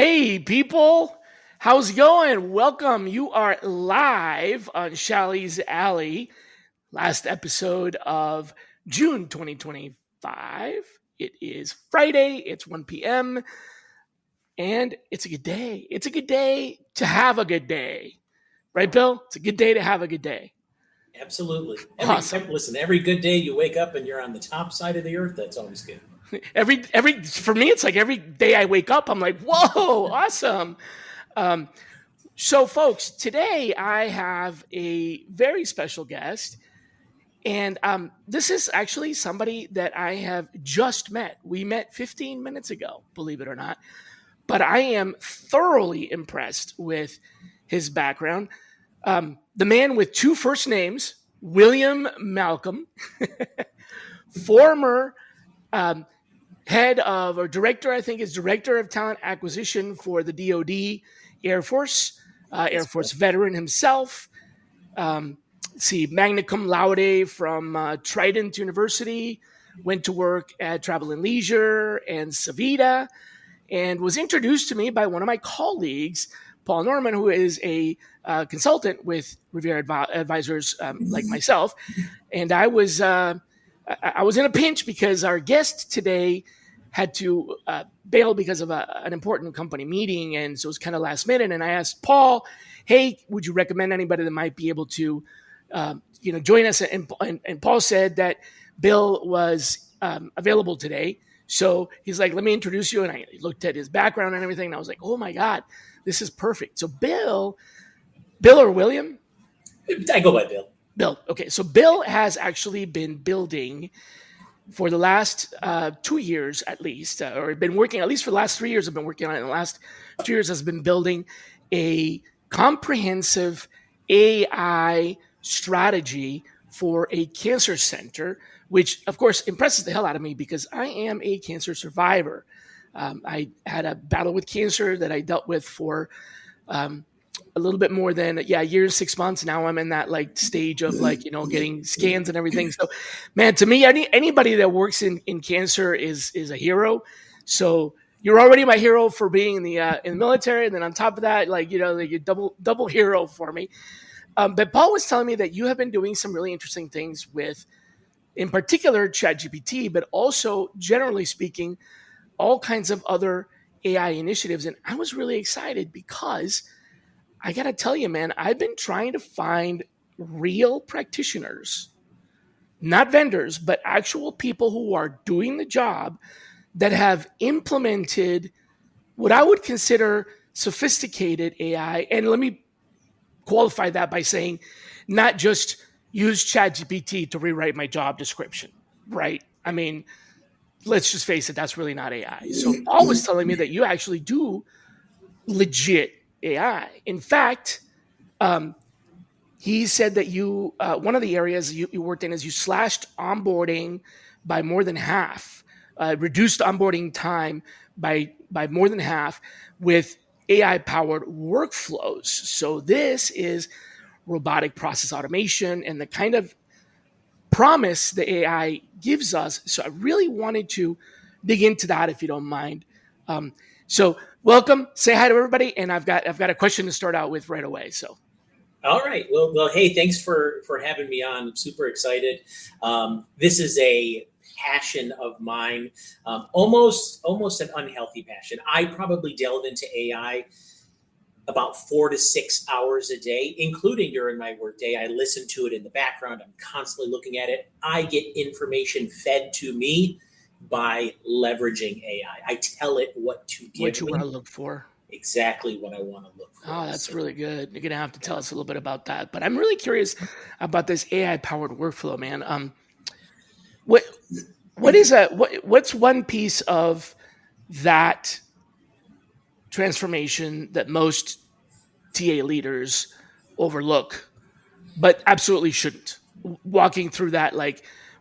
Hey, people. How's it going? Welcome. You are live on Shally's Alley. Last episode of June 2025. It is Friday. It's 1 p.m. And it's a good day. It's a good day to have a good day. Right, Bill? It's a good day to have a good day. Absolutely. Awesome. Listen, every good day you wake up and you're on the top side of the earth, that's always good. For me, it's like every day I wake up, I'm like, whoa, awesome. So, folks, today I have a very special guest, and this is actually somebody that I have just met. We met 15 minutes ago, believe it or not, but I am thoroughly impressed with his background. The man with two first names, William Malcom, former head of, or director, I think is director of talent acquisition for the DoD Air Force, Air Force veteran himself. Magna cum laude from Trident University, went to work at Travel and Leisure and Savita, and was introduced to me by one of my colleagues, Paul Norman, who is a consultant with Riviera Advisors, like myself. And I was in a pinch because our guest today had to bail because of an important company meeting. And so it was kind of last minute. And I asked Paul, hey, would you recommend anybody that might be able to, join us? And Paul said that Bill was available today. So he's like, let me introduce you. And I looked at his background and everything. And I was like, oh my God, this is perfect. So Bill or William? I go by Bill. Bill. Okay. So Bill has actually been building for the last 2 years at least, or been working, at least for the last 3 years, I've been working on it. In the last 2 years has been building a comprehensive AI strategy for a cancer center, which of course impresses the hell out of me because I am a cancer survivor. I had a battle with cancer that I dealt with for a little bit more than a year and 6 months. Now I'm in that stage of getting scans and everything. So man, to me, anybody that works in cancer is a hero. So you're already my hero for being in the military. And then on top of that, you're double hero for me. But Paul was telling me that you have been doing some really interesting things with, in particular, ChatGPT, but also generally speaking, all kinds of other AI initiatives. And I was really excited because I got to tell you, man, I've been trying to find real practitioners, not vendors, but actual people who are doing the job that have implemented what I would consider sophisticated AI. And let me qualify that by saying not just use ChatGPT to rewrite my job description, right? I mean, let's just face it, that's really not AI. So Paul was telling me that you actually do legit AI. In fact, he said that you one of the areas you worked in is you slashed onboarding by more than half, reduced onboarding time by more than half with AI-powered workflows. So this is robotic process automation and the kind of promise the AI gives us. So I really wanted to dig into that, if you don't mind. So welcome, say hi to everybody, and I've got a question to start out with right away. So, all right, well, hey, thanks for having me on. I'm super excited. This is a passion of mine, almost an unhealthy passion. I probably delve into AI about 4 to 6 hours a day, including during my workday. I listen to it in the background. I'm constantly looking at it. I get information fed to me by leveraging AI. I tell it what to give. What you want to look for. Exactly what I want to look for. Oh, that's really good. You're going to have to tell us a little bit about that. But I'm really curious about this AI-powered workflow, man. What's one piece of that transformation that most TA leaders overlook, but absolutely shouldn't? Walking through that,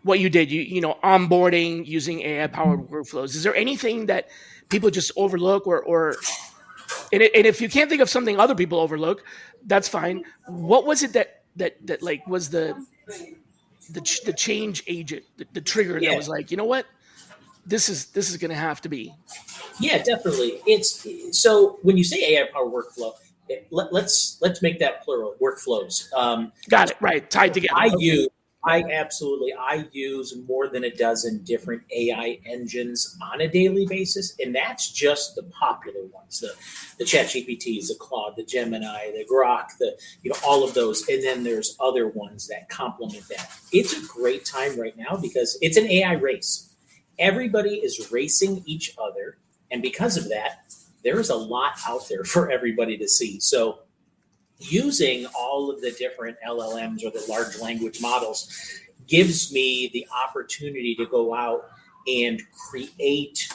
what you did, onboarding using AI-powered workflows. Is there anything that people just overlook, or and if you can't think of something other people overlook, that's fine. What was it that was the change agent, the trigger that was like, you know what? this is going to have to be. Yeah, definitely. It's so when you say AI powered workflow, let's make that plural workflows. Got it. Right. Tied together. Okay. I use more than a dozen different AI engines on a daily basis, and that's just the popular ones: the ChatGPTs, the Claude, the Gemini, the Grok, all of those, and then there's other ones that complement that. It's a great time right now because it's an AI race. Everybody is racing each other, and because of that, there is a lot out there for everybody to see. So using all of the different LLMs or the large language models gives me the opportunity to go out and create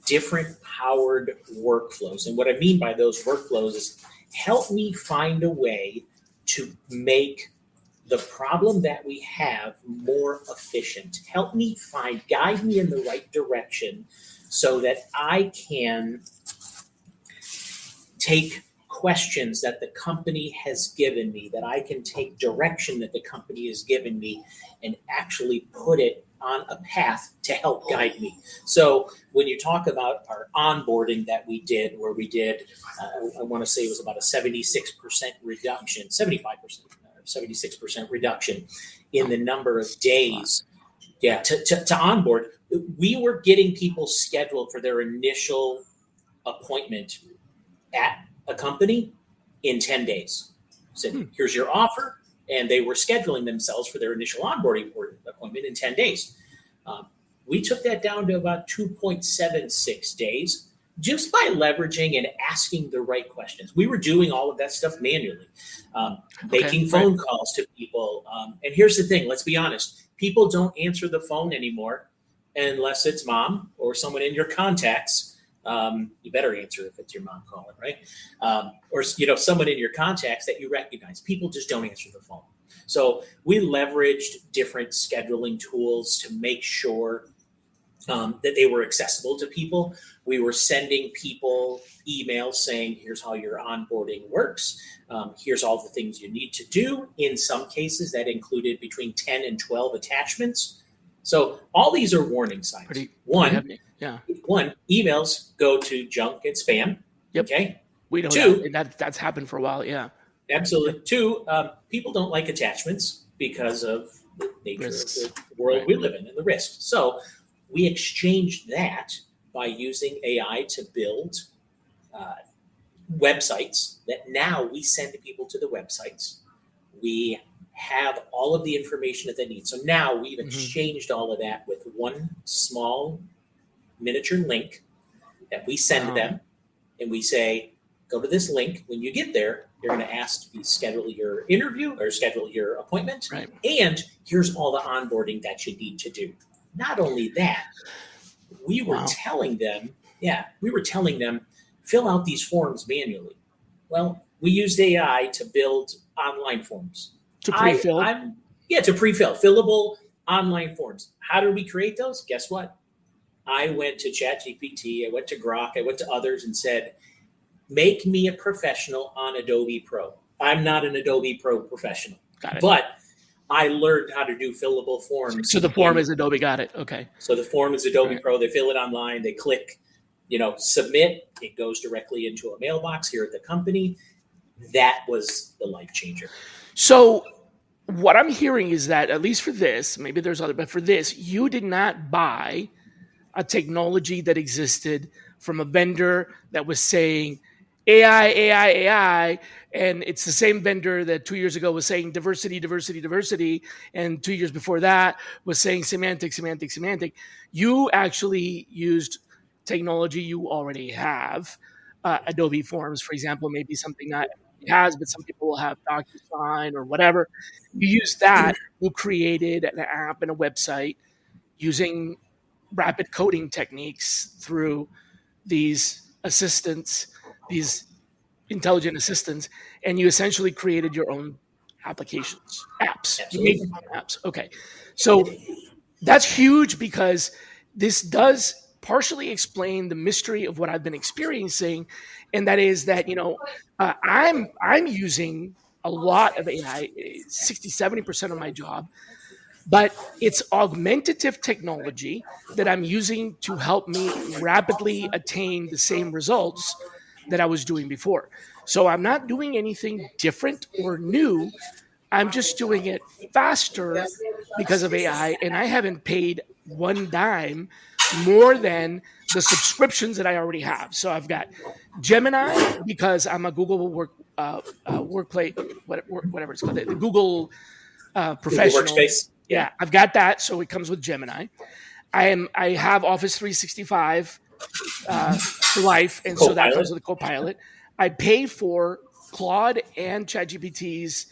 different powered workflows. And what I mean by those workflows is help me find a way to make the problem that we have more efficient. Help me guide me in the right direction so that I can take questions that the company has given me, that I can take direction that the company has given me and actually put it on a path to help guide me. So when you talk about our onboarding that we did, where we did, I want to say it was about a 76% reduction, 75%, 76% reduction in the number of days to onboard, we were getting people scheduled for their initial appointment at a company in 10 days. Said, here's your offer. And they were scheduling themselves for their initial onboarding appointment in 10 days. We took that down to about 2.76 days just by leveraging and asking the right questions. We were doing all of that stuff manually, making phone calls to people. And here's the thing, let's be honest. People don't answer the phone anymore unless it's mom or someone in your contacts. You better answer if it's your mom calling, right? Or someone in your contacts that you recognize. People just don't answer the phone. So we leveraged different scheduling tools to make sure that they were accessible to people. We were sending people emails saying, here's how your onboarding works. Here's all the things you need to do. In some cases, that included between 10 and 12 attachments. So all these are warning signs. One, emails go to junk and spam. Yep. Okay. We know that's happened for a while. Yeah. Absolutely. Two, people don't like attachments because of the nature of the world we live in and the risk. So we exchanged that by using AI to build websites that now we send people to the websites. We have all of the information that they need. So now we've exchanged all of that with one small miniature link that we send them, and we say, go to this link. When you get there, you're going to ask to schedule your interview or schedule your appointment. Right. And here's all the onboarding that you need to do. Not only that, we were telling them, fill out these forms manually. Well, we used AI to build online forms. To pre-fill? To pre-fill, fillable online forms. How did we create those? Guess what? I went to ChatGPT, I went to Grok, I went to others and said, make me a professional on Adobe Pro. I'm not an Adobe Pro professional, but I learned how to do fillable forms. So the form is Adobe, got it. Okay. So the form is Adobe Pro. They fill it online. They click, submit. It goes directly into a mailbox here at the company. That was the life changer. So what I'm hearing is that, at least for this, maybe there's other, but for this, you did not buy a technology that existed from a vendor that was saying AI, AI, AI, and it's the same vendor that 2 years ago was saying diversity, diversity, diversity, and 2 years before that was saying semantic, semantic, semantic. You actually used technology you already have. Adobe Forms, for example, may be something that it has, but some people will have DocuSign or whatever. You use that. You created an app and a website using rapid coding techniques through these assistants, these intelligent assistants, and you essentially created your own applications, apps. Absolutely. You made your own apps. Okay. So that's huge because this does partially explain the mystery of what I've been experiencing. And that is that, I'm using a lot of AI, 60, 70% of my job but it's augmentative technology that I'm using to help me rapidly attain the same results that I was doing before. So I'm not doing anything different or new. I'm just doing it faster because of AI, and I haven't paid one dime more than the subscriptions that I already have. So I've got Gemini because I'm a Google workplace, whatever it's called, the Google Google professional. Workspace. Yeah, I've got that, so it comes with Gemini. I have Office 365 for life, and so that Copilot. comes with a Copilot. I pay for Claude and ChatGPT's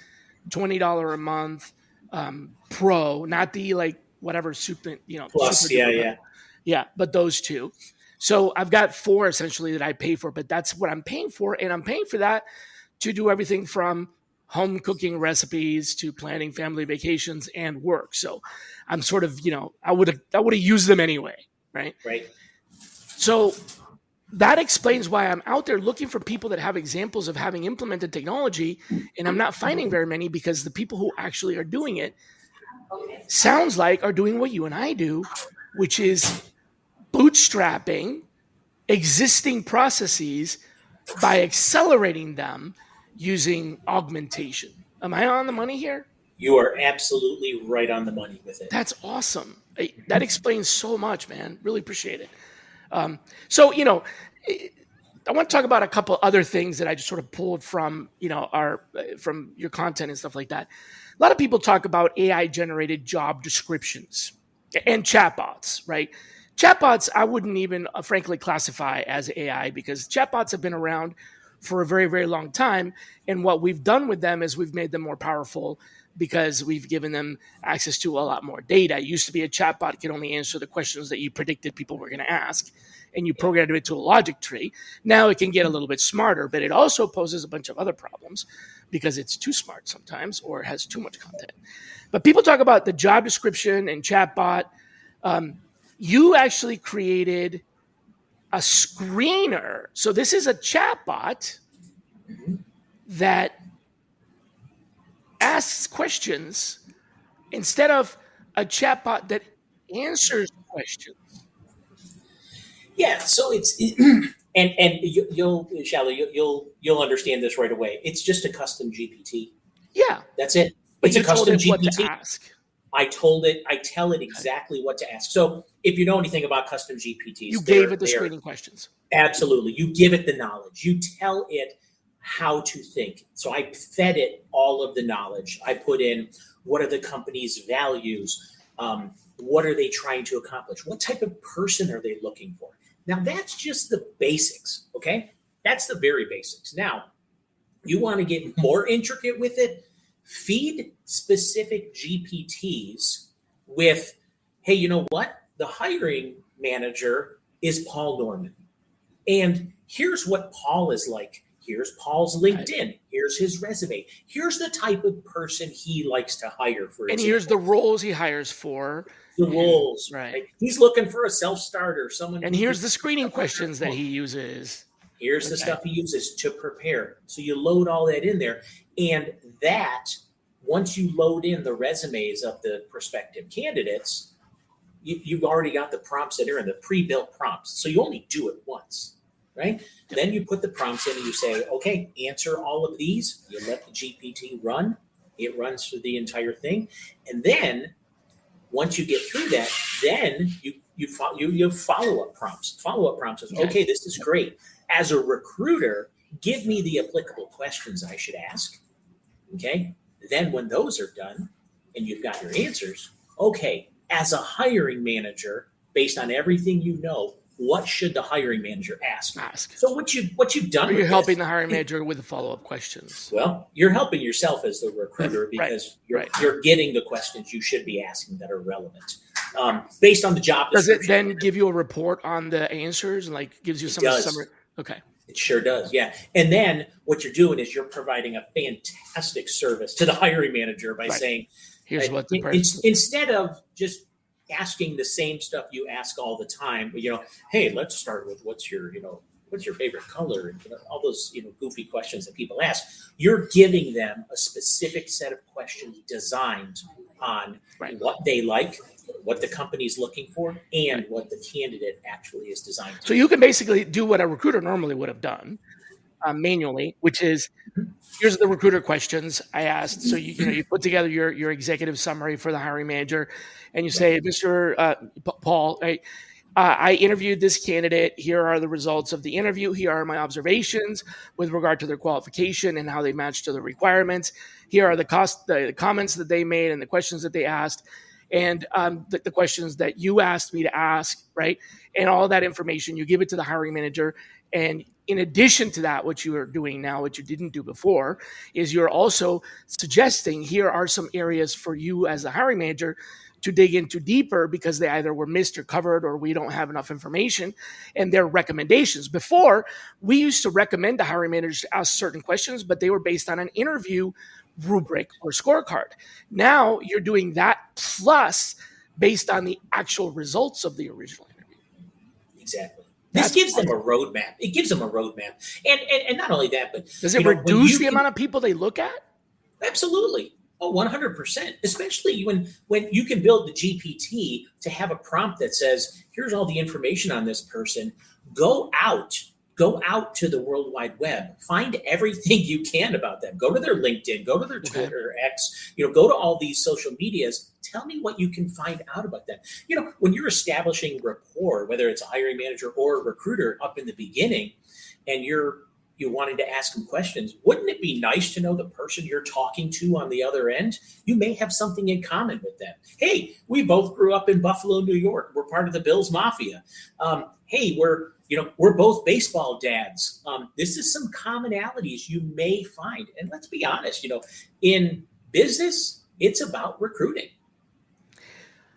$20 a month Pro, not the like whatever super Plus, super yeah, duper. yeah. Yeah, but those two. So I've got four essentially that I pay for, but that's what I'm paying for, and I'm paying for that to do everything from home cooking recipes to planning family vacations and work. So I'm sort of, I would have used them anyway, right? Right. So that explains why I'm out there looking for people that have examples of having implemented technology, and I'm not finding very many because the people who actually are doing it sounds like are doing what you and I do, which is bootstrapping existing processes by accelerating them using augmentation. Am I on the money here? You are absolutely right on the money with it. That's awesome. That explains so much, man. Really appreciate it. So, I want to talk about a couple other things that I just sort of pulled from, from your content and stuff like that. A lot of people talk about AI generated job descriptions and chatbots, right? Chatbots, I wouldn't even frankly classify as AI because chatbots have been around for a very, very long time. And what we've done with them is we've made them more powerful because we've given them access to a lot more data. It used to be a chatbot could only answer the questions that you predicted people were going to ask, and you programmed it to a logic tree. Now it can get a little bit smarter, but it also poses a bunch of other problems because it's too smart sometimes or has too much content. But people talk about the job description and chatbot. You actually created a screener. So this is a chatbot that asks questions instead of a chatbot that answers questions. Yeah, so you'll Shally, you'll understand this right away. It's just a custom GPT. Yeah, That's it. but It's you a told custom it what to GPT. ask. I tell it exactly what to ask. So if you know anything about custom GPTs, You gave it the screening questions. Absolutely. You give it the knowledge. You tell it how to think. So I fed it all of the knowledge. I put in what are the company's values? What are they trying to accomplish? What type of person are they looking for? Now, that's just the basics, okay? That's the very basics. Now, you want to get more intricate with it? Feed specific GPTs with, hey, you know what? The hiring manager is Paul Norman. And here's what Paul is like. Here's Paul's LinkedIn. Here's his resume. Here's the type of person he likes to hire, for And example. here's the roles he hires for. The roles. Right. He's looking for a self-starter, someone. And here's the screening questions that he uses. Here's the stuff he uses to prepare. So you load all that in there. And that, once you load in the resumes of the prospective candidates, you've already got the prompts that are in the pre-built prompts. So you only do it once, right? Yep. Then you put the prompts in and you say, okay, answer all of these. You let the GPT run. It runs through the entire thing. And then once you get through that, then you follow-up prompts. Follow-up prompts is, okay, this is great. As a recruiter, give me the applicable questions I should ask. Okay. Then when those are done and you've got your answers, okay, as a hiring manager, based on everything you know, what should the hiring manager ask? So what you've done, you're helping the hiring manager with the follow-up questions. Well, you're helping yourself as the recruiter because you're getting the questions you should be asking that are relevant. Based on the job description. Does it then give you a report on the answers and like gives you some summary? Okay. It sure does, yeah. And then what you're doing is you're providing a fantastic service to the hiring manager by saying, here's what the person... instead of just asking the same stuff you ask all the time, hey, let's start with what's your what's your favorite color? And, all those goofy questions that people ask. You're giving them a specific set of questions designed on what they like, what the company's looking for, and what the candidate actually is designed to. So you can basically do what a recruiter normally would have done manually, which is, here's the recruiter questions I asked. So you put together your executive summary for the hiring manager, and you say, Mr. Paul, I interviewed this candidate. Here are the results of the interview. Here are my observations with regard to their qualification and how they match to the requirements. Here are the comments that they made and the questions that they asked, and the questions that you asked me to ask, right? And all that information, you give it to the hiring manager. And in addition to that, what you are doing now, what you didn't do before, is you're also suggesting here are some areas for you as the hiring manager to dig into deeper, because they either were missed or covered, or we don't have enough information, and their recommendations. Before, we used to recommend the hiring managers to ask certain questions, but they were based on an interview rubric or scorecard. Now you're doing that plus based on the actual results of the original interview. Exactly. This gives them a roadmap. It gives them a roadmap. And not only that, but does it reduce the amount of people they look at? Absolutely. Oh, 100%. Especially when you can build the GPT to have a prompt that says, here's all the information on this person. Go out to the World Wide Web. Find everything you can about them. Go to their LinkedIn. Go to their Twitter, X. Go to all these social medias. Tell me what you can find out about them. When you're establishing rapport, whether it's a hiring manager or a recruiter up in the beginning, and you're wanting to ask them questions, wouldn't it be nice to know the person you're talking to on the other end? You may have something in common with them. Hey, we both grew up in Buffalo, New York. We're part of the Bills Mafia. Hey, we're both baseball dads. This is some commonalities you may find. And let's be honest, in business, it's about recruiting.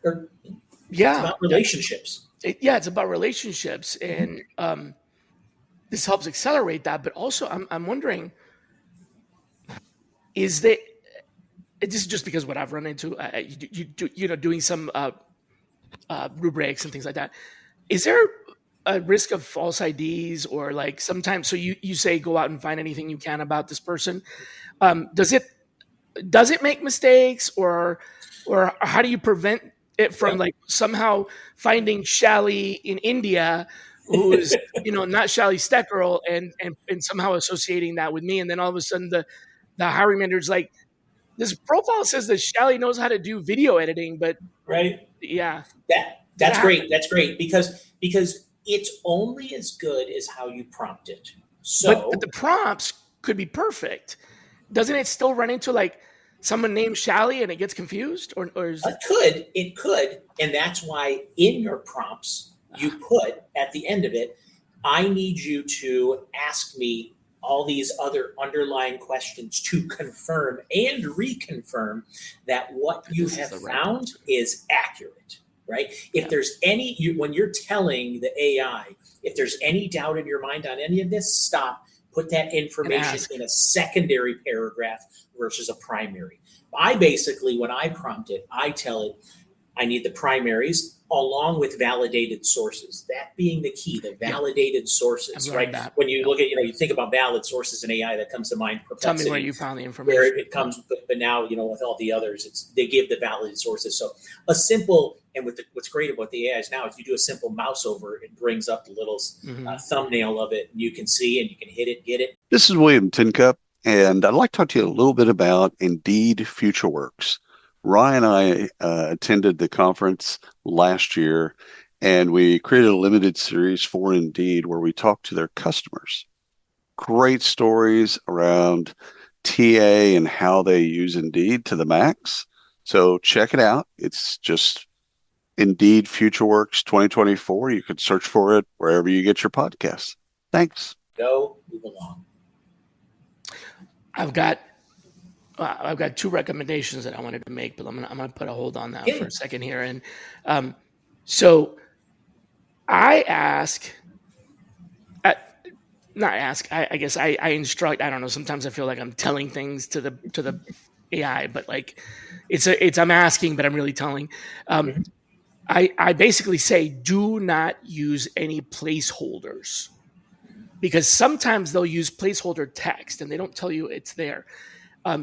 It's about relationships. It's about relationships. And this helps accelerate that. But also, I'm wondering, is that, this is just because what I've run into, doing some rubrics and things like that. Is there a risk of false IDs, or like sometimes, so you say go out and find anything you can about this person? Does it make mistakes, or how do you prevent it from like somehow finding Shally in India, who is not Shally Steckerl, and somehow associating that with me, and then all of a sudden the hiring manager's like, this profile says that Shally knows how to do video editing, but that's great. That's great because it's only as good as how you prompt it. So, but the prompts could be perfect. Doesn't it still run into like someone named Shally and it gets confused, or is it could, and that's why in your prompts you put at the end of it, I need you to ask me all these other underlying questions to confirm and reconfirm that what you have found is accurate. Right? If there's when you're telling the AI, if there's any doubt in your mind on any of this, stop, put that information in a secondary paragraph versus a primary. I basically, when I prompt it, I tell it, I need the primaries along with validated sources. That being the key, the validated sources, right? That. When you look at, you think about valid sources in AI, that comes to mind. Tell me where you found the information. Where it comes, but now, with all the others, they give the validated sources. So a simple, and what's great about the AIs now is you do a simple mouse over, it brings up the little thumbnail of it, and you can see, and you can hit it, get it. This is William Tincup, and I'd like to talk to you a little bit about Indeed FutureWorks. Ryan and I attended the conference last year, and we created a limited series for Indeed where we talked to their customers. Great stories around TA and how they use Indeed to the max. So check it out. It's just Indeed FutureWorks 2024. You can search for it wherever you get your podcasts. Thanks. Go move along. I've got two recommendations that I wanted to make, but I'm gonna put a hold on that for a second here. And so I guess I instruct. I don't know. Sometimes I feel like I'm telling things to the AI, but like it's I'm asking, but I'm really telling. I basically say, do not use any placeholders because sometimes they'll use placeholder text and they don't tell you it's there.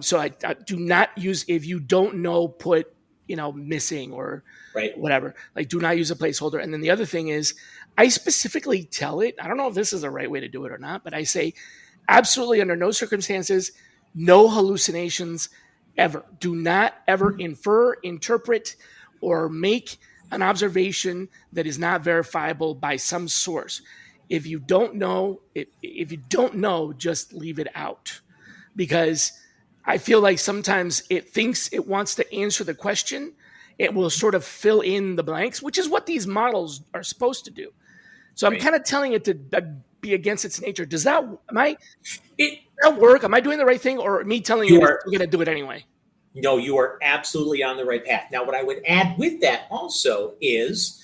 So I do not use, if you don't know, put, missing or Right. whatever. Like, do not use a placeholder. And then the other thing is, I specifically tell it, I don't know if this is the right way to do it or not, but I say, absolutely under no circumstances, no hallucinations ever. Do not ever infer, interpret, or make an observation that is not verifiable by some source. If you don't know, if you don't know, just leave it out, because I feel like sometimes it thinks it wants to answer the question. It will sort of fill in the blanks, which is what these models are supposed to do. So I'm kind of telling it to be against its nature. Does that work? Am I doing the right thing, or me telling you we're going to do it anyway? No, you are absolutely on the right path. Now, what I would add with that also is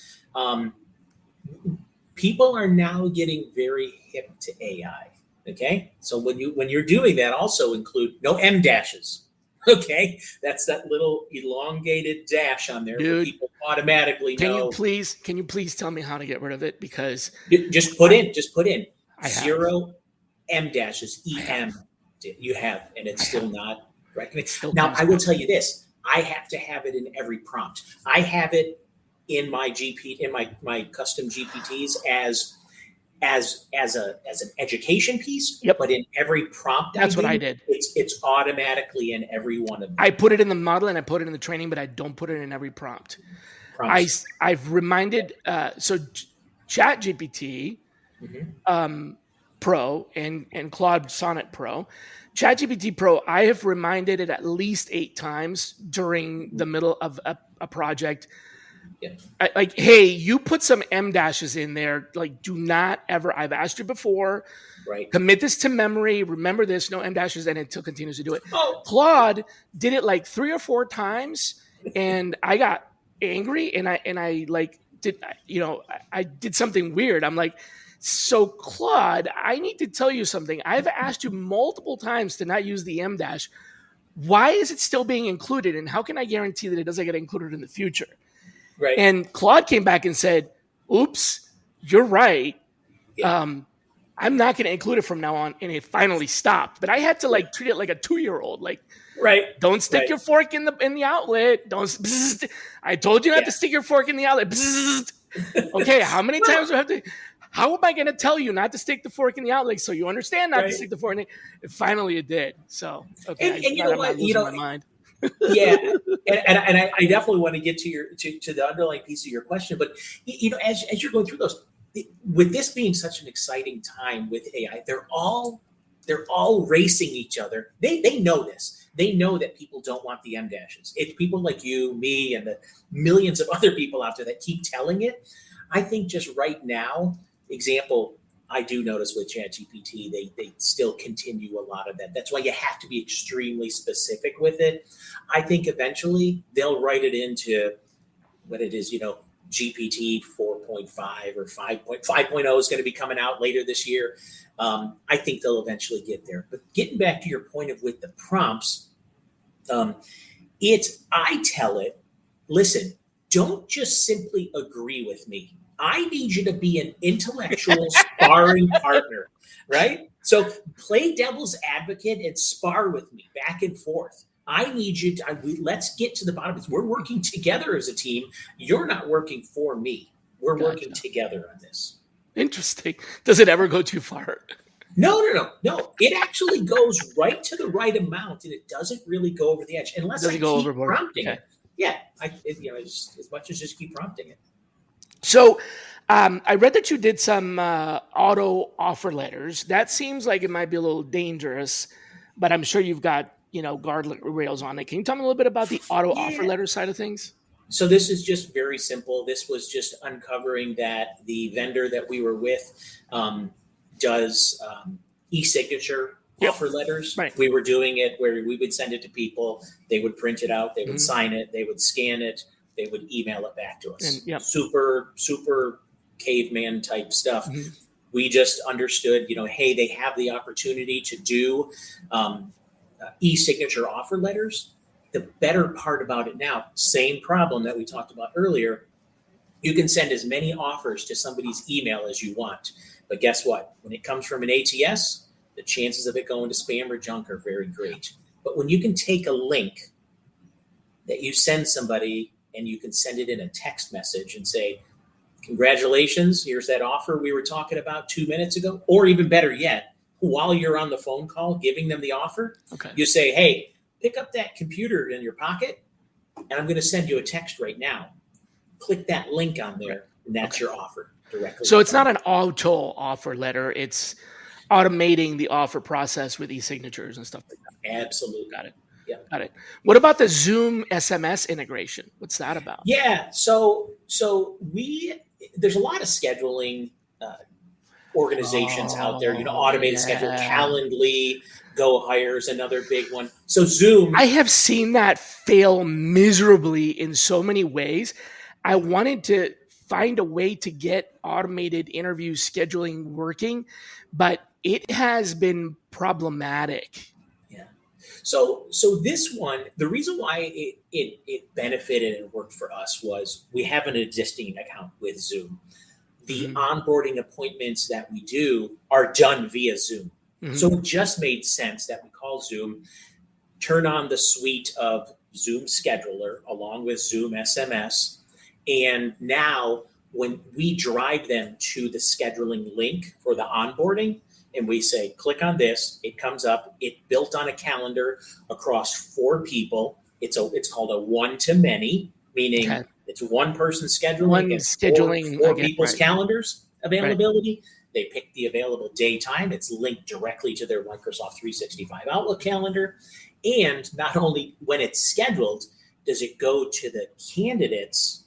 people are now getting very hip to AI. Okay, so when you're doing that, also include no M dashes. Okay, that's that little elongated dash on there. Dude, where people automatically know. Can you please tell me how to get rid of it? Because just put in 0 M dashes EM. You have, and it's still not recognized. Now, I will tell you this: I have to have it in every prompt. I have it in my my custom GPTs as an education piece, but in every prompt that's what I did. It's automatically in every one of them. I put it in the model and I put it in the training, but I don't put it in every prompt. I've reminded so ChatGPT Pro and Claude Sonnet Pro. ChatGPT Pro, I have reminded it at least 8 times during the middle of a project. Yeah. Like, hey, you put some M dashes in there. Like, do not ever, I've asked you before, commit this to memory. Remember this, no M dashes, and it still continues to do it. Claude did it like 3 or 4 times, and I got angry, and I like did, I did something weird. I'm like, so Claude, I need to tell you something. I've asked you multiple times to not use the M dash. Why is it still being included? And how can I guarantee that it doesn't get included in the future? Right. And Claude came back and said, oops, you're right. Yeah. I'm not going to include it from now on. And it finally stopped. But I had to treat it like a 2-year-old. Like, don't stick your fork in the outlet. Don't. I told you not to stick your fork in the outlet. Okay, how many times do I have to? How am I going to tell you not to stick the fork in the outlet so you understand not to stick the fork in it? Finally, it did. So, okay. And you know what? My mind. Yeah, and I definitely want to get to the underlying piece of your question, but as you're going through those, with this being such an exciting time with AI, they're all racing each other. They know this. They know that people don't want the M dashes. It's people like you, me, and the millions of other people out there that keep telling it. I think just right now, example, I do notice with ChatGPT, they still continue a lot of that. That's why you have to be extremely specific with it. I think eventually they'll write it into what it is, GPT 4.5 or 5.0 is going to be coming out later this year. I think they'll eventually get there. But getting back to your point of with the prompts, I tell it, listen, don't just simply agree with me. I need you to be an intellectual sparring partner, right? So play devil's advocate and spar with me back and forth. I need you to, let's get to the bottom of this. We're working together as a team. You're not working for me. We're working together on this. Interesting. Does it ever go too far? No. It actually goes right to the right amount, and it doesn't really go over the edge unless I keep prompting it. Yeah, as much as just keep prompting it. So I read that you did some auto offer letters. That seems like it might be a little dangerous, but I'm sure you've got, guardrails on it. Can you tell me a little bit about the auto offer letter side of things? So this is just very simple. This was just uncovering that the vendor that we were with does e-signature offer letters. Right. We were doing it where we would send it to people. They would print it out. They would sign it. They would scan it. They would email it back to us. And, super caveman type stuff. Mm-hmm. We just understood, hey, they have the opportunity to do e-signature offer letters. The better part about it now, same problem that we talked about earlier. You can send as many offers to somebody's email as you want. But guess what? When it comes from an ATS, the chances of it going to spam or junk are very great. But when you can take a link that you send somebody and you can send it in a text message and say, congratulations, here's that offer we were talking about 2 minutes ago. Or even better yet, while you're on the phone call giving them the offer, you say, hey, pick up that computer in your pocket and I'm going to send you a text right now. Click that link on there and that's your offer directly. So it's not an auto offer letter. It's automating the offer process with e-signatures and stuff like that. Absolutely. Got it. Yeah. Got it. What about the Zoom SMS integration? What's that about? Yeah. So there's a lot of scheduling organizations out there, automated schedule, Calendly, Go Hire is another big one. So Zoom. I have seen that fail miserably in so many ways. I wanted to find a way to get automated interview scheduling working, but it has been problematic. Yeah. So this one, the reason why it benefited and worked for us was we have an existing account with Zoom. The onboarding appointments that we do are done via Zoom. So it just made sense that we call Zoom, turn on the suite of Zoom Scheduler along with Zoom SMS. And now when we drive them to the scheduling link for the onboarding and we say, click on this, it comes up, it's built on a calendar across 4 people. It's called a one-to-many, meaning it's one person scheduling, four people's calendars availability. Right. They pick the available day time. It's linked directly to their Microsoft 365 Outlook calendar. And not only when it's scheduled, does it go to the candidate's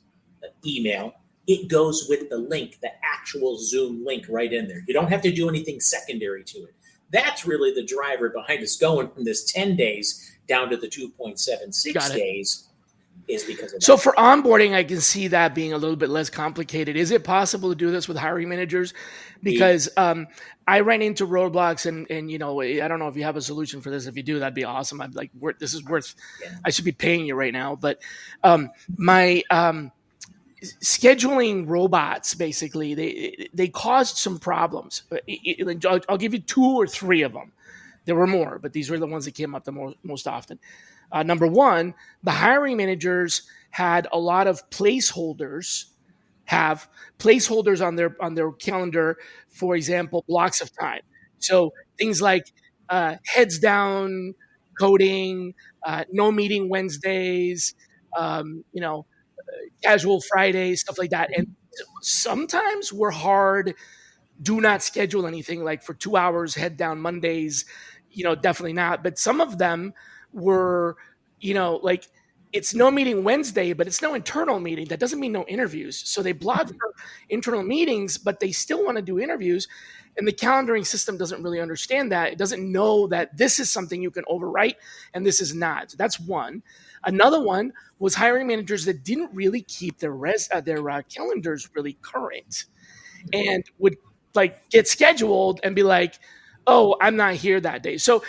email, it goes with the link, the actual Zoom link right in there. You don't have to do anything secondary to it. That's really the driver behind us going from this 10 days down to the 2.76 days. Is because of that. So for onboarding, I can see that being a little bit less complicated. Is it possible to do this with hiring managers? Because I ran into roadblocks and I don't know if you have a solution for this. If you do, that'd be awesome. I'm like, this is worth, I should be paying you right now. But my scheduling robots, basically, they caused some problems. I'll give you 2 or 3 of them. There were more, but these were the ones that came up the most often. Number one, the hiring managers had a lot of placeholders on their calendar, for example, blocks of time. So things like heads down coding, no meeting Wednesdays, casual Fridays, stuff like that. And sometimes we're hard, do not schedule anything like for 2 hours, head down Mondays, definitely not. But some of them were, like it's no meeting Wednesday, but it's no internal meeting. That doesn't mean no interviews. So they block for internal meetings, but they still want to do interviews. And the calendaring system doesn't really understand that. It doesn't know that this is something you can overwrite and this is not. So that's one. Another one was hiring managers that didn't really keep their calendars really current and would like get scheduled and be like, oh, I'm not here that day. So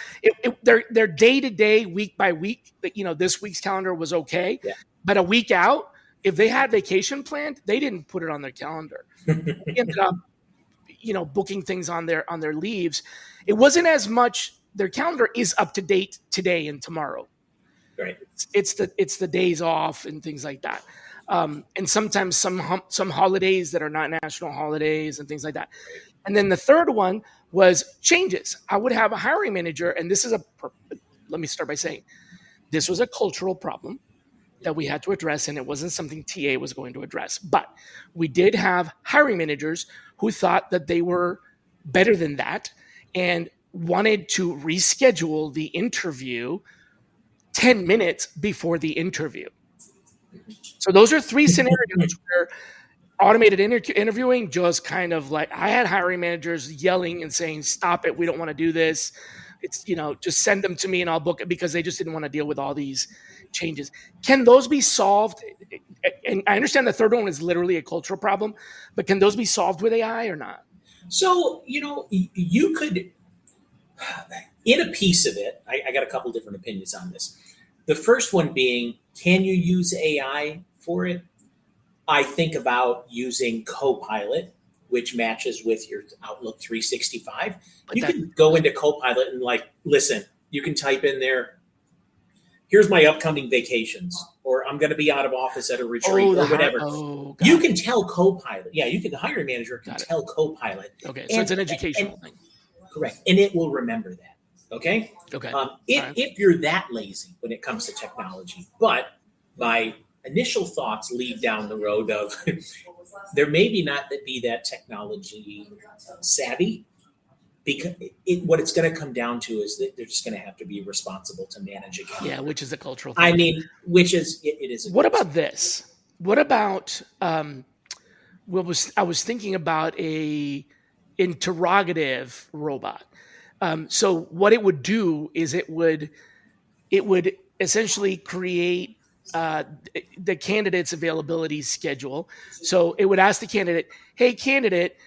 their day to day, week by week, this week's calendar was okay. Yeah. But a week out, if they had vacation planned, they didn't put it on their calendar. They ended up, booking things on their leaves. It wasn't as much. Their calendar is up to date today and tomorrow. Right. It's the days off and things like that. And sometimes some holidays that are not national holidays and things like that. And then the third one was changes. I would have a hiring manager, and let me start by saying, this was a cultural problem that we had to address, and it wasn't something TA was going to address. But we did have hiring managers who thought that they were better than that and wanted to reschedule the interview 10 minutes before the interview. So those are 3 scenarios where automated interviewing just kind of like, I had hiring managers yelling and saying, stop it, we don't want to do this. It's, just send them to me and I'll book it, because they just didn't want to deal with all these changes. Can those be solved? And I understand the third one is literally a cultural problem, but can those be solved with AI or not? So, you could, in a piece of it, I got a couple different opinions on this. The first one being, can you use AI for it? I think about using Copilot, which matches with your Outlook 365. But You can go into Copilot and listen, you can type in there, here's my upcoming vacations, or I'm going to be out of office at a retreat or whatever. You can tell Copilot. Yeah, the hiring manager can tell Copilot. Okay, so it's an educational thing. Correct. And it will remember that. Okay? Okay. If you're that lazy when it comes to technology, but my initial thoughts lead down the road of there may be not be that technology savvy, because what it's going to come down to is that they're just going to have to be responsible to manage a calendar. Yeah, which is a cultural thing. I mean, it is. What about this? What about I was thinking about a interrogative robot. So what it would do is it would essentially create the candidate's availability schedule. So it would ask the candidate, "Hey, candidate,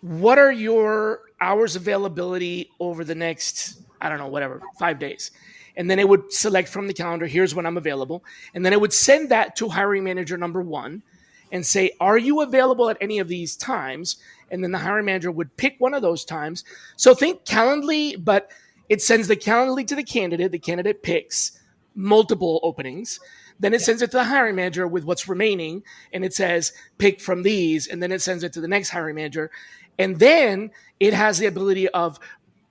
what are your hours availability over the next, I don't know, whatever, 5 days?" And then it would select from the calendar, "Here's when I'm available." And then it would send that to hiring manager number 1 and say, "Are you available at any of these times?" And then the hiring manager would pick one of those times. So think Calendly, but it sends the Calendly to the candidate. The candidate picks multiple openings. Then it sends it to the hiring manager with what's remaining. And it says, pick from these. And then it sends it to the next hiring manager. And then it has the ability of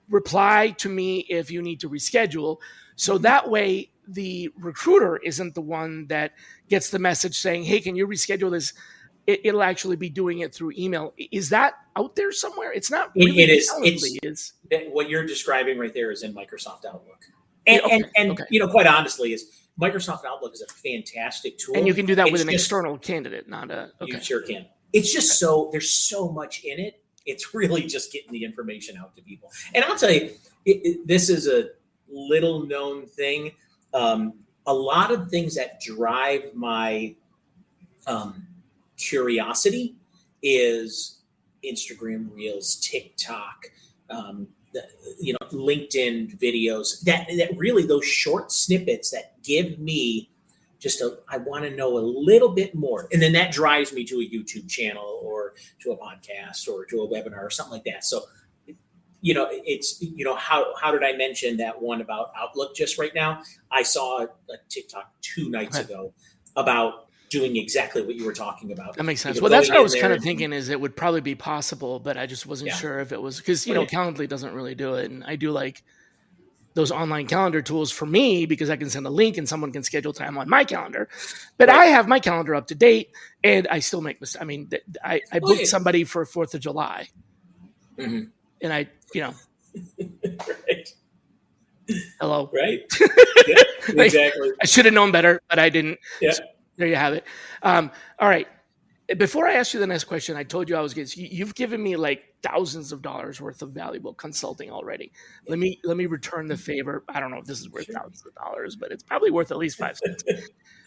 reply to me if you need to reschedule. So that way the recruiter isn't the one that gets the message saying, "Hey, can you reschedule this?" It'll actually be doing it through email. Is that out there somewhere? It's not. Really it is. What you're describing right there is in Microsoft Outlook. And quite honestly, Microsoft Outlook is a fantastic tool. And you can do that with an external candidate, not a. Okay. You sure can. It's just there's so much in it. It's really just getting the information out to people. And I'll tell you, this is a little known thing. A lot of things that drive my curiosity is Instagram Reels, TikTok, LinkedIn videos. That really, those short snippets that give me just I want to know a little bit more, and then that drives me to a YouTube channel or to a podcast or to a webinar or something like that. So, it's how did I mention that one about Outlook just right now? I saw a TikTok 2 nights ago about doing exactly what you were talking about. That makes sense. Well, that's what I was kind of thinking, is it would probably be possible, but I just wasn't sure if it was, because, Calendly doesn't really do it. And I do like those online calendar tools for me because I can send a link and someone can schedule time on my calendar. But I have my calendar up to date and I still make mistakes. I mean, I booked somebody for 4th of July. Mm-hmm. And I. Right. Hello. Right. Yeah, exactly. I should have known better, but I didn't. Yeah. So there you have it. All right. Before I ask you the next question, I told you I was going to. You've given me like thousands of dollars worth of valuable consulting already. Let me return the favor. I don't know if this is worth thousands of dollars, but it's probably worth at least 5 cents.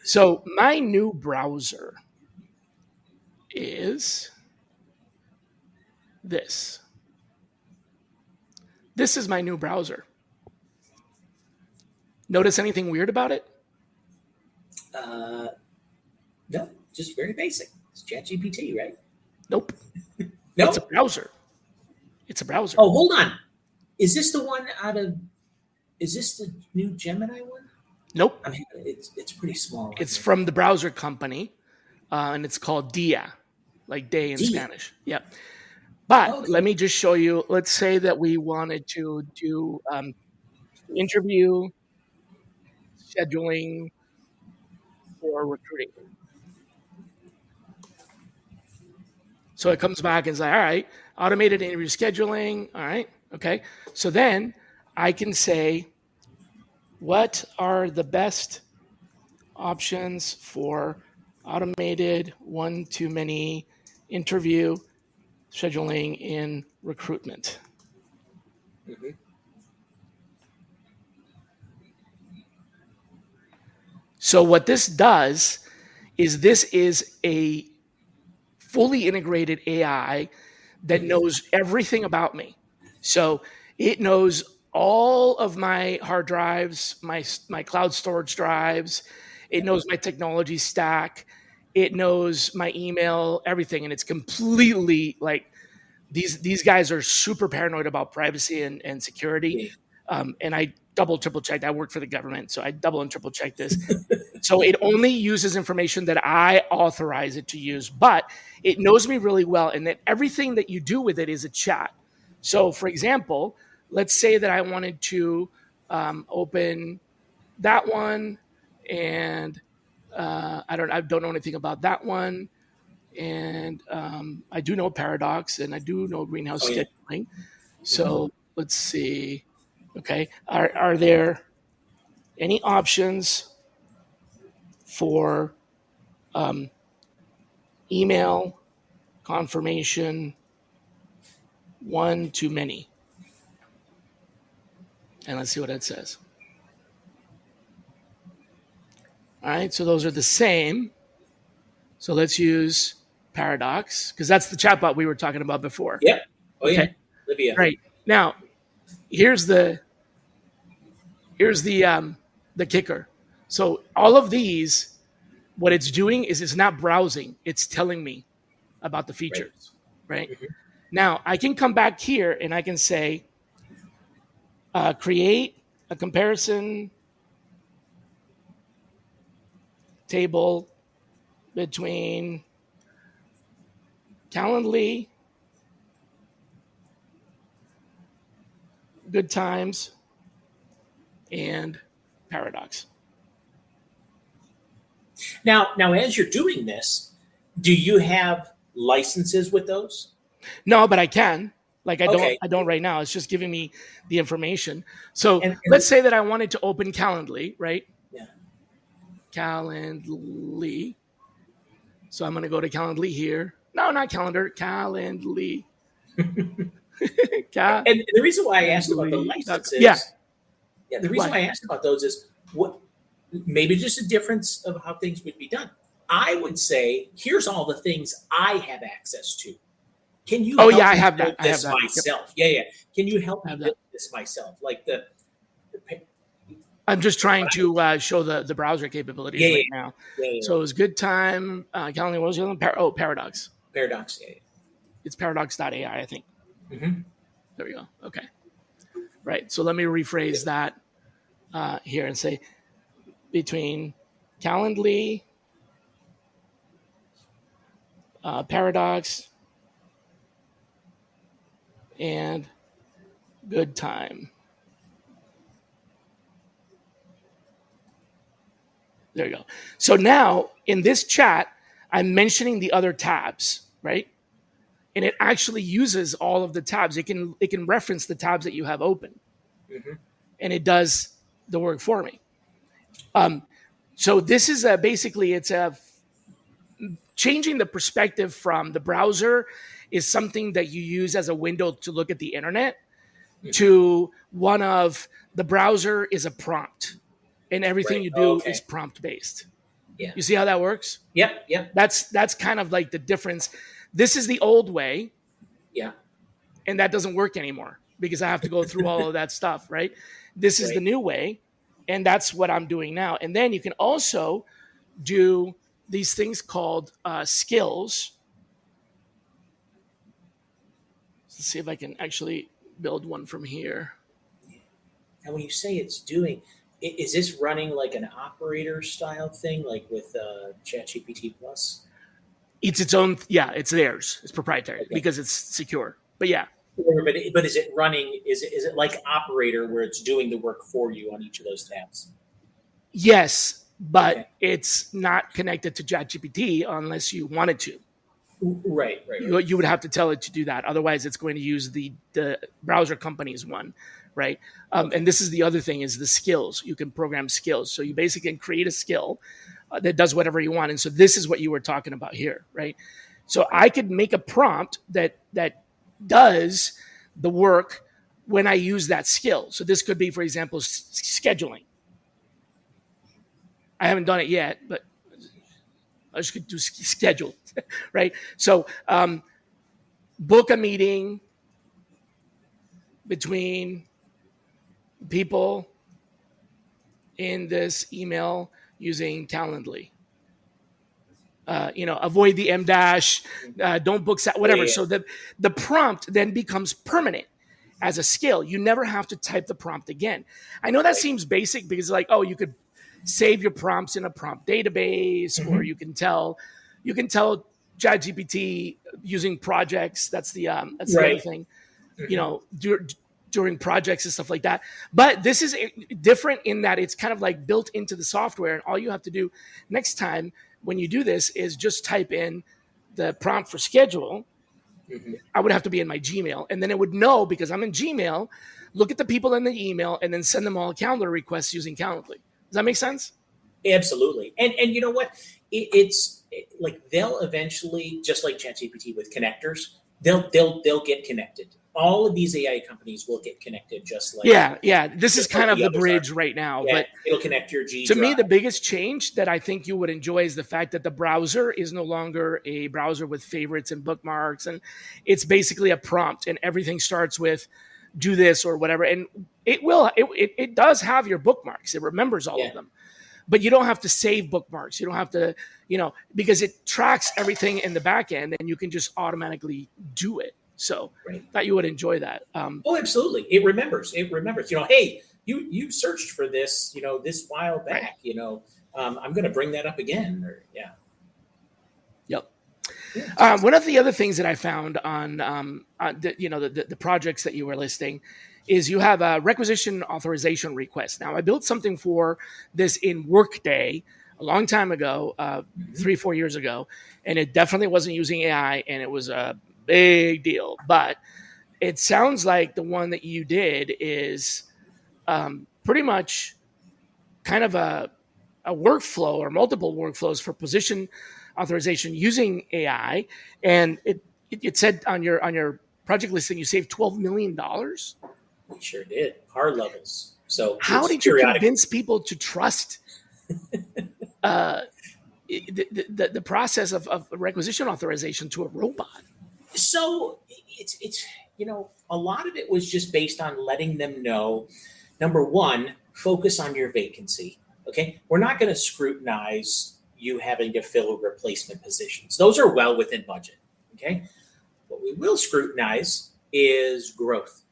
So my new browser is this. This is my new browser. Notice anything weird about it? No, just very basic. It's ChatGPT, right? Nope. No, it's a browser. It's a browser. Oh, hold on. Is this the one is this the new Gemini one? Nope. I mean, it's pretty small. It's from the browser company, and it's called Dia, like day in Spanish. Yep. But let me just show you. Let's say that we wanted to do interview scheduling for recruiting. So it comes back and says, all right, automated interview scheduling. All right. Okay. So then I can say, what are the best options for automated one-to-many interview scheduling in recruitment? Mm-hmm. So what this does is this is a fully integrated AI that knows everything about me. So it knows all of my hard drives, my cloud storage drives. It knows my technology stack. it knows my email, everything, and it's completely like these guys are super paranoid about privacy and security. And I double, triple checked. I work for the government, so I double and triple check this. So it only uses information that I authorize it to use, but it knows me really well, and that everything that you do with it is a chat. So, for example, let's say that I wanted to open that one, and I don't know anything about that one, and I do know Paradox, and I do know greenhouse scheduling. So let's see. Okay, are there any options for email confirmation one to many? And let's see what it says. All right, so those are the same. So let's use Paradox, because that's the chatbot we were talking about before. Yep. Oh, okay. Yeah. Olivia. Right. Now, here's the kicker. So all of these, what it's doing is it's not browsing. It's telling me about the features, right? Mm-hmm. Now, I can come back here and I can say, create a comparison table between Calendly, Good Times, and Paradox. Now, as you're doing this, do you have licenses with those? No, but I can. Like I don't right now. It's just giving me the information. So let's say that I wanted to open Calendly, right? Yeah. Calendly. So I'm going to go to Calendly here. No, not calendar. Calendly. And the reason why I asked about the licenses, the reason why I asked about those is what maybe just a difference of how things would be done. I would say, here's all the things I have access to. Can you? I have that. I have that myself. Yep. Yeah. Can you help me build this myself? Like I'm just trying to show the browser capabilities right now. Yeah. So it was Good Time. Calendly, what was the other one? Paradox. Paradox. Yeah. It's paradox.ai, I think. Mm-hmm. There we go. Okay. Right. So let me rephrase that here and say between Calendly, Paradox, and Good Time. There you go. So now in this chat, I'm mentioning the other tabs, right? And it actually uses all of the tabs. It can reference the tabs that you have open, and it does the work for me. So this is basically it's changing the perspective from the browser is something that you use as a window to look at the internet to one of the browser is a prompt, and everything you do is prompt based. Yeah. You see how that works? Yep. That's kind of like the difference. This is the old way. Yeah. And that doesn't work anymore because I have to go through all of that stuff, right? This is the new way, and that's what I'm doing now. And then you can also do these things called skills. Let's see if I can actually build one from here. And when you say it's doing, is this running like an operator style thing, like with ChatGPT Plus? It's its own. Yeah, it's theirs. It's proprietary because it's secure. But yeah. But is it running? Is it like operator where it's doing the work for you on each of those tabs? Yes, but it's not connected to ChatGPT unless you wanted to. Right. You would have to tell it to do that. Otherwise, it's going to use the browser company's one, right? And this is the other thing is the skills. You can program skills. So you basically can create a skill that does whatever you want. And so this is what you were talking about here, right? So I could make a prompt that does the work when I use that skill. So this could be, for example, scheduling. I haven't done it yet, but I just could do schedule, right? So book a meeting between people in this email using Calendly. avoid the M dash, don't book, whatever. Yeah. So the prompt then becomes permanent as a skill. You never have to type the prompt again. I know that seems basic because like, oh, you could save your prompts in a prompt database, or you can tell ChatGPT using projects. That's the other thing, during projects and stuff like that. But this is different in that it's kind of like built into the software, and all you have to do next time when you do this is just type in the prompt for schedule. I would have to be in my Gmail, and then it would know because I'm in Gmail, look at the people in the email, and then send them all calendar requests using Calendly. Does that make sense? Absolutely. And you know what? It's like they'll eventually, just like ChatGPT with connectors, they'll get connected. All of these AI companies will get connected, just like This is kind of the bridge right now. Yeah, but it'll connect your G to drive. me, the biggest change that I think you would enjoy is the fact that the browser is no longer a browser with favorites and bookmarks, and it's basically a prompt, and everything starts with do this or whatever. And it does have your bookmarks. It remembers all of them. But you don't have to save bookmarks. You don't have to, because it tracks everything in the back end, and you can just automatically do it. So thought you would enjoy that. Oh, absolutely. It remembers. Hey, you searched for this, this while back, I'm going to bring that up again. Yep. One of the other things that I found on the projects that you were listing is you have a requisition authorization request. Now, I built something for this in Workday a long time ago, 3-4 years ago, and it definitely wasn't using AI, and it was a big deal. But it sounds like the one that you did is pretty much kind of a workflow or multiple workflows for position authorization using AI. And it said on your project listing, you saved $12 million. We sure did. Par levels. So how did you convince people to trust the process of requisition authorization to a robot? So it's a lot of it was just based on letting them know, number one, focus on your vacancy. Okay, we're not going to scrutinize you having to fill replacement positions. Those are well within budget. Okay, what we will scrutinize is growth.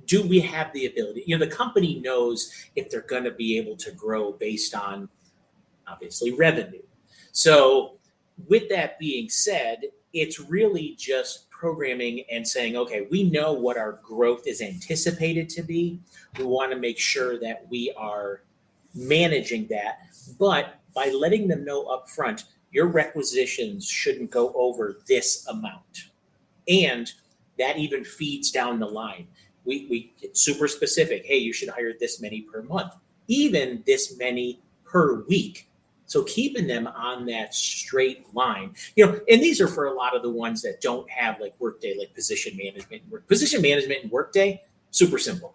Do we have the ability? The company knows if they're going to be able to grow based on, obviously, revenue. So with that being said, it's really just programming and saying, okay, we know what our growth is anticipated to be. We want to make sure that we are managing that. But by letting them know up front, your requisitions shouldn't go over this amount. And that even feeds down the line. We get super specific. Hey, you should hire this many per month, even this many per week. So keeping them on that straight line, and these are for a lot of the ones that don't have like Workday, like position management. Position management in Workday, super simple.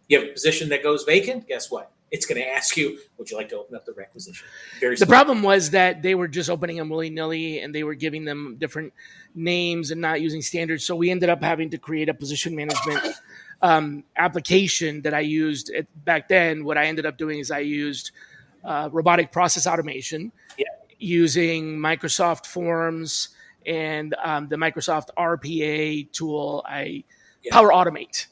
You have a position that goes vacant, guess what? It's going to ask you, would you like to open up the requisition? The problem was that they were just opening them willy-nilly, and they were giving them different names and not using standards. So we ended up having to create a position management application that I used back then. What I ended up doing is I used robotic process automation using Microsoft Forms and the Microsoft RPA tool. Power Automate.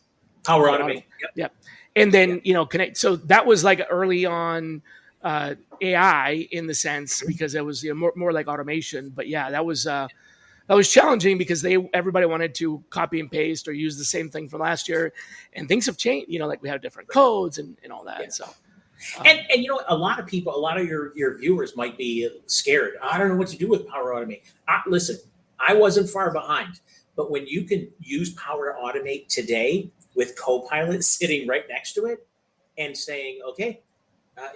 Yep. And then, connect. So that was like early on AI in the sense, because it was more like automation. But yeah, that was challenging because everybody wanted to copy and paste or use the same thing from last year, and things have changed. Like we have different codes and all that. Yeah. So. And a lot of people, a lot of your viewers might be scared. I don't know what to do with Power Automate. Listen, I wasn't far behind, but when you can use Power Automate today with Copilot sitting right next to it and saying, okay,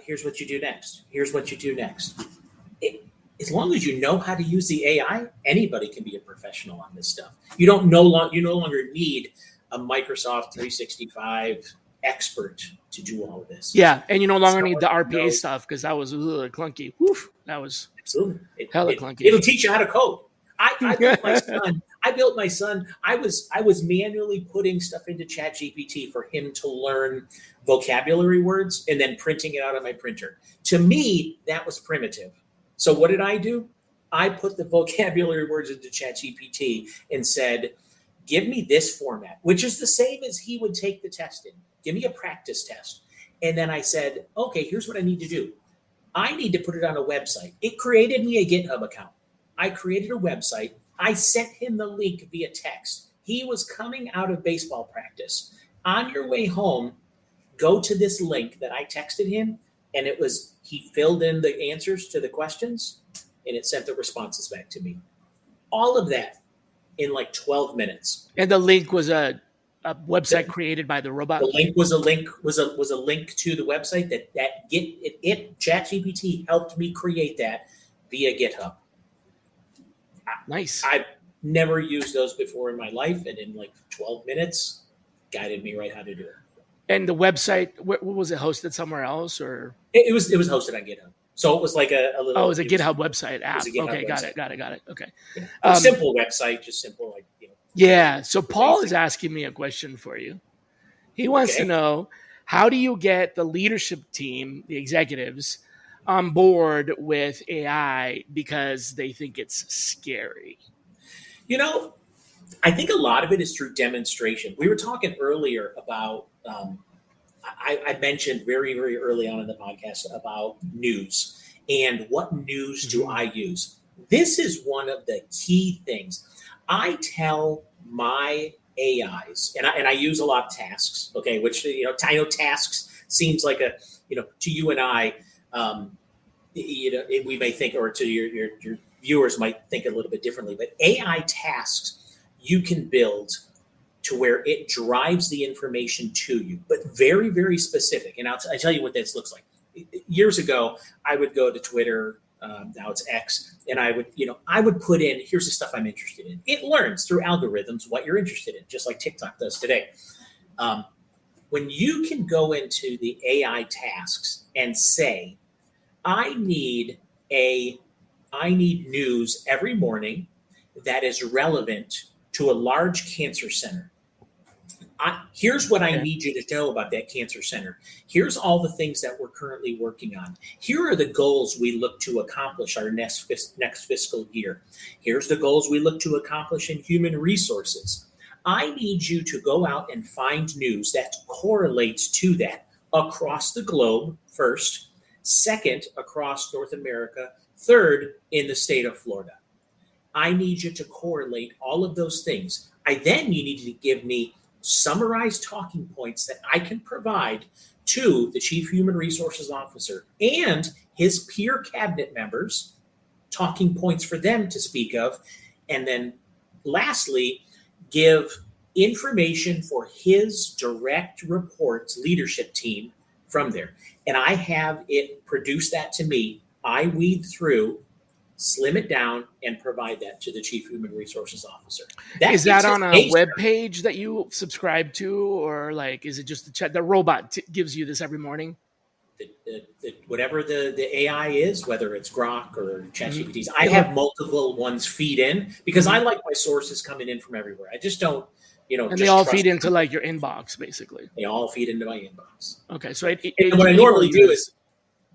here's what you do next. Here's what you do next. As long as you know how to use the AI, anybody can be a professional on this stuff. You no longer need a Microsoft 365 expert to do all of this. Yeah, and you no longer need the RPA stuff because that was clunky. Woof, that was absolutely hella clunky. It'll teach you how to code. I built my son. I was manually putting stuff into ChatGPT for him to learn vocabulary words and then printing it out on my printer. To me, that was primitive. So what did I do? I put the vocabulary words into ChatGPT and said, give me this format, which is the same as he would take the test in. Give me a practice test. And then I said, okay, here's what I need to do. I need to put it on a website. It created me a GitHub account. I created a website. I sent him the link via text. He was coming out of baseball practice. On your way home, go to this link that I texted him, and he filled in the answers to the questions, and it sent the responses back to me. All of that in like 12 minutes. And the link was a website created by the robot. The link was a link to the website that ChatGPT helped me create that via GitHub. Nice. I've never used those before in my life, and in like 12 minutes, guided me right how to do it. And the website, what was it, hosted somewhere else, or it was hosted on GitHub? So it was like a little. Oh, it was a GitHub website app. Okay, website. Got it. Okay, simple website, just simple, like Yeah. So Paul is asking me a question for you. He wants to know, how do you get the leadership team, the executives, on board with AI because they think it's scary? I think a lot of it is through demonstration. We were talking earlier about, I mentioned very, very early on in the podcast about news and what news do I use. This is one of the key things. I tell my AIs, and I use a lot of tasks, okay, which, I know tasks seems like to you and I, we may think, or to your viewers might think a little bit differently, but AI tasks you can build to where it drives the information to you, but very, very specific. And I'll tell you what this looks like. Years ago, I would go to Twitter, now it's X, and I would put in, here's the stuff I'm interested in. It learns through algorithms what you're interested in, just like TikTok does today. When you can go into the AI tasks and say, I need news every morning that is relevant to a large cancer center. Here's what I need you to know about that cancer center. Here's all the things that we're currently working on. Here are the goals we look to accomplish our next fiscal year. Here's the goals we look to accomplish in human resources. I need you to go out and find news that correlates to that across the globe first, second, across North America, third, in the state of Florida. I need you to correlate all of those things. You need to give me summarized talking points that I can provide to the Chief Human Resources Officer and his peer cabinet members, talking points for them to speak of. And then lastly, give information for his direct reports leadership team from there. And I have it produce that to me. I weed through, slim it down, and provide that to the Chief Human Resources Officer. Is that on a web page that you subscribe to, or is it just the chat? The robot gives you this every morning? Whatever the AI is, whether it's Grok or ChatGPT, I have multiple ones feed in because I like my sources coming in from everywhere. I just don't, and they all feed into your inbox, basically. They all feed into my inbox. Okay, so what I normally do is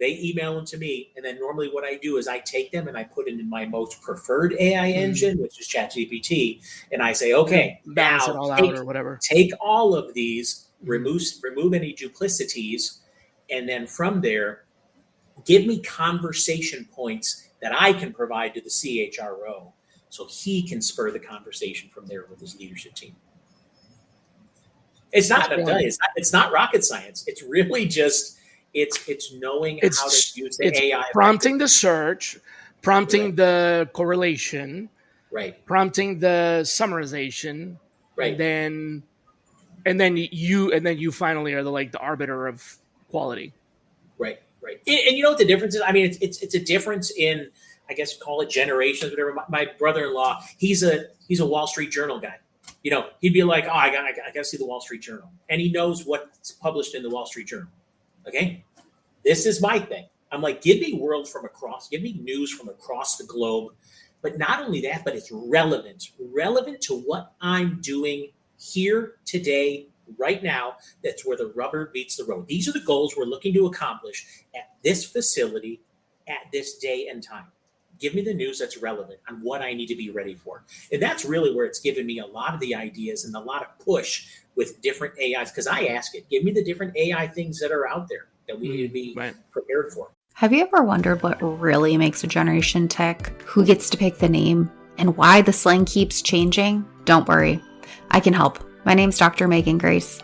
they email them to me, and then normally what I do is I take them and I put it in my most preferred AI engine, which is ChatGPT, and I say, okay, balance it all out or whatever. Take all of these, remove any duplicities, and then from there, give me conversation points that I can provide to the CHRO so he can spur the conversation from there with his leadership team. It's not rocket science. It's really just it's knowing how to use the AI. Prompting the search, prompting the correlation, prompting the summarization, and then you finally are the arbiter of quality. Right. And you know what the difference is? I mean, it's a difference in, I guess, call it generations, whatever. My brother-in-law, he's a Wall Street Journal guy. He'd be like, oh, I got to see the Wall Street Journal. And he knows what's published in the Wall Street Journal. Okay? This is my thing. I'm like, give me news from across the globe. But not only that, but it's relevant to what I'm doing here today, right now. That's where the rubber meets the road. These are the goals we're looking to accomplish at this facility at this day and time. Give me the news that's relevant on what I need to be ready for. And that's really where it's given me a lot of the ideas and a lot of push with different AIs, because I ask it, give me the different AI things that are out there that we need to be prepared for. Have you ever wondered what really makes a generation tick? Who gets to pick the name? And why the slang keeps changing? Don't worry, I can help. My name's Dr. Megan Grace.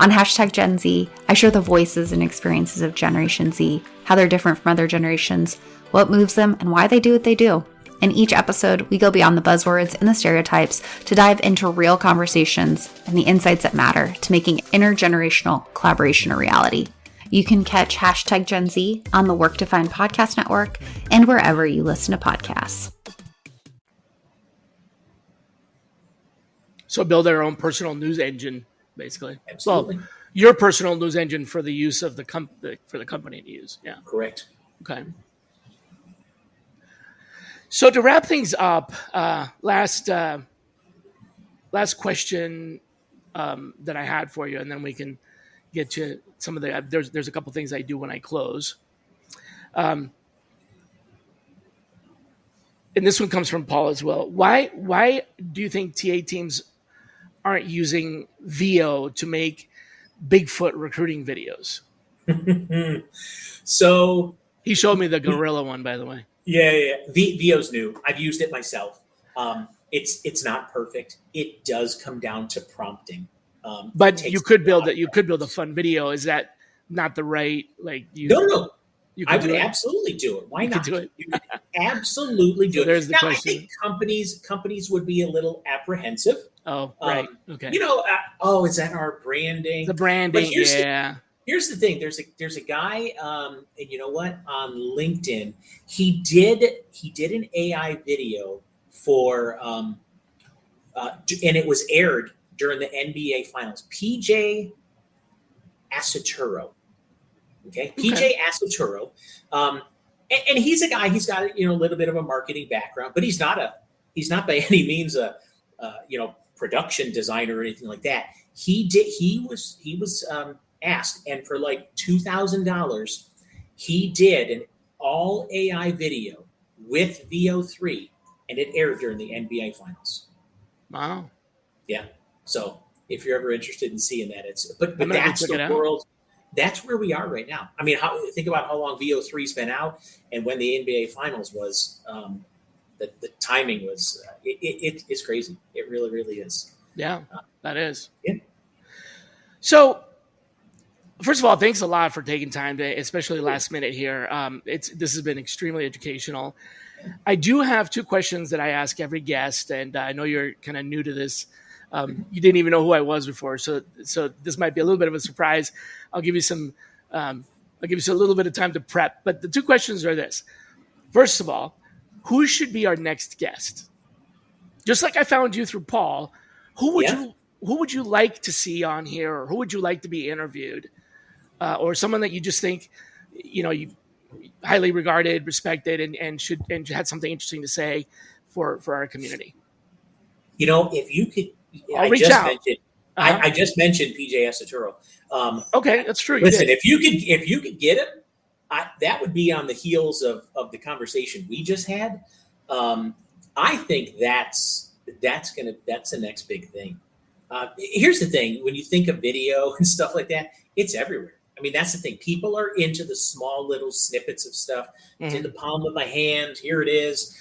On #Gen Z, I share the voices and experiences of Generation Z, how they're different from other generations, what moves them, and why they do what they do. In each episode, we go beyond the buzzwords and the stereotypes to dive into real conversations and the insights that matter to making intergenerational collaboration a reality. You can catch #Gen Z on the Work to Find Podcast Network and wherever you listen to podcasts. So build their own personal news engine, basically. Absolutely. Well, your personal news engine for the use of for the company to use. Yeah. Correct. Okay. So to wrap things up, last question that I had for you, and then we can get to some of the. There's a couple things I do when I close. And this one comes from Paul as well. Why do you think TA teams aren't using VO to make Bigfoot recruiting videos? So he showed me the gorilla one, by the way. Yeah. VO's new. I've used it myself. It's not perfect. It does come down to prompting. But you could build it. You could build a fun video. Is that not the right No. I would absolutely do it. Why not? Do it. You could absolutely do it. There's the question. I think companies would be a little apprehensive. Oh, right. Okay. Is that our branding? The branding, Here's the thing. There's a guy, and you know what? On LinkedIn, he did an AI video for, and it was aired during the NBA Finals. PJ Asaturo. Okay, PJ Asaturo, and he's a guy. He's got a little bit of a marketing background, but he's not by any means a production designer or anything like that. He was asked, and for like $2,000, he did an all AI video with VO3, and it aired during the NBA Finals. Wow. Yeah. So if you're ever interested in seeing that, but that's the world. That's where we are right now. I mean, think about how long VO3's been out, and when the NBA Finals was. The timing was it's crazy. It really, really is. Yeah, that is. Yeah. So, first of all, thanks a lot for taking time to, especially last minute here. This has been extremely educational. I do have 2 questions that I ask every guest, and I know you're kind of new to this. You didn't even know who I was before, so this might be a little bit of a surprise. I'll give you a little bit of time to prep. But the 2 questions are this: first of all, who should be our next guest? Just like I found you through Paul, who would you like to see on here, or who would you like to be interviewed, or someone that you just think you highly regarded, respected, and had something interesting to say for our community? If you could. I'll reach out. I just mentioned PJ Asaturo. Okay, that's true. Listen, if you could get him, that would be on the heels of the conversation we just had. I think that's the next big thing. Here's the thing: when you think of video and stuff like that, it's everywhere. I mean, that's the thing. People are into the small little snippets of stuff. It's in the palm of my hand. Here it is.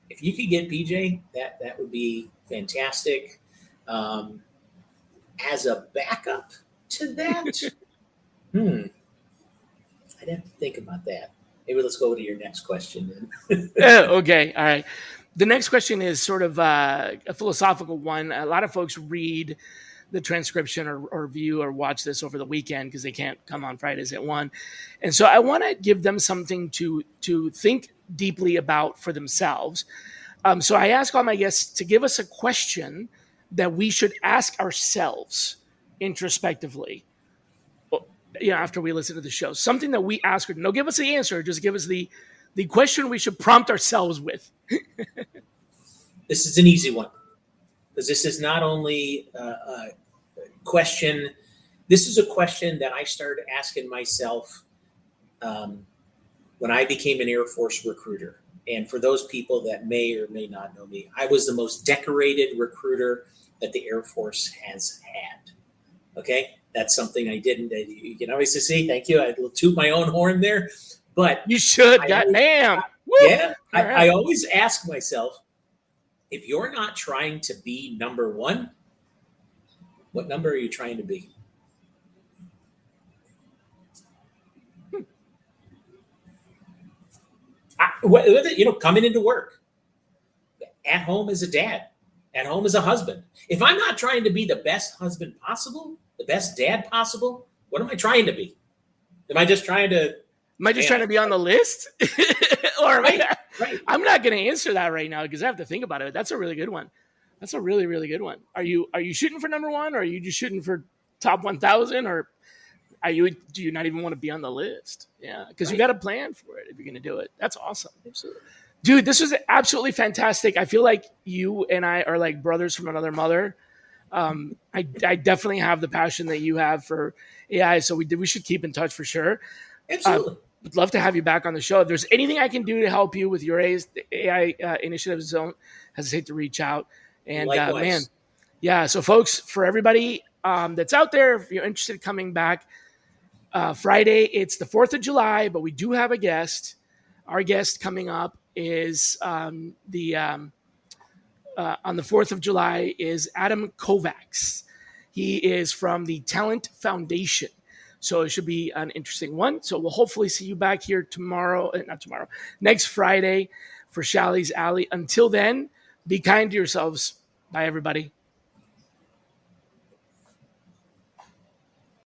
If you could get PJ, that would be fantastic. As a backup to that, I'd have to think about that. Maybe let's go to your next question then. Okay, all right. The next question is sort of a philosophical one. A lot of folks read the transcription or view or watch this over the weekend because they can't come on Fridays at 1. And so I want to give them something to think deeply about for themselves. So I ask all my guests to give us a question that we should ask ourselves introspectively, after we listen to the show. Something that we ask her. No, give us the answer. Just give us the question we should prompt ourselves with. This is an easy one, because this is not only a question. This is a question that I started asking myself when I became an Air Force recruiter. And for those people that may or may not know me, I was the most decorated recruiter that the Air Force has had. Okay, that's something I didn't. You can obviously see. Thank you. I toot my own horn there, but you should. Goddamn. Yeah, I always ask myself, if you're not trying to be number one, what number are you trying to be? Coming into work, at home as a dad, at home as a husband. If I'm not trying to be the best husband possible, the best dad possible, what am I trying to be? Am I just trying to? Am I just trying to be on the list? Or right. I'm not going to answer that right now because I have to think about it. That's a really good one. That's a really, really good one. Are you shooting for number one, or are you just shooting for top 1,000, or do you not even want to be on the list? Yeah, because you got a plan for it if you're going to do it. That's awesome. Absolutely. Dude, this was absolutely fantastic. I feel like you and I are like brothers from another mother. I definitely have the passion that you have for AI, so we should keep in touch for sure. Absolutely. Would love to have you back on the show. If there's anything I can do to help you with your AI initiatives, don't hesitate to reach out. And man, yeah. So folks, for everybody that's out there, if you're interested in coming back, Friday, it's the 4th of July, but we do have a guest. Our guest coming up is on the 4th of July is Adam Kovacs. He is from the Talent Foundation. So it should be an interesting one. So we'll hopefully see you back here next Friday for Shally's Alley. Until then, be kind to yourselves. Bye, everybody.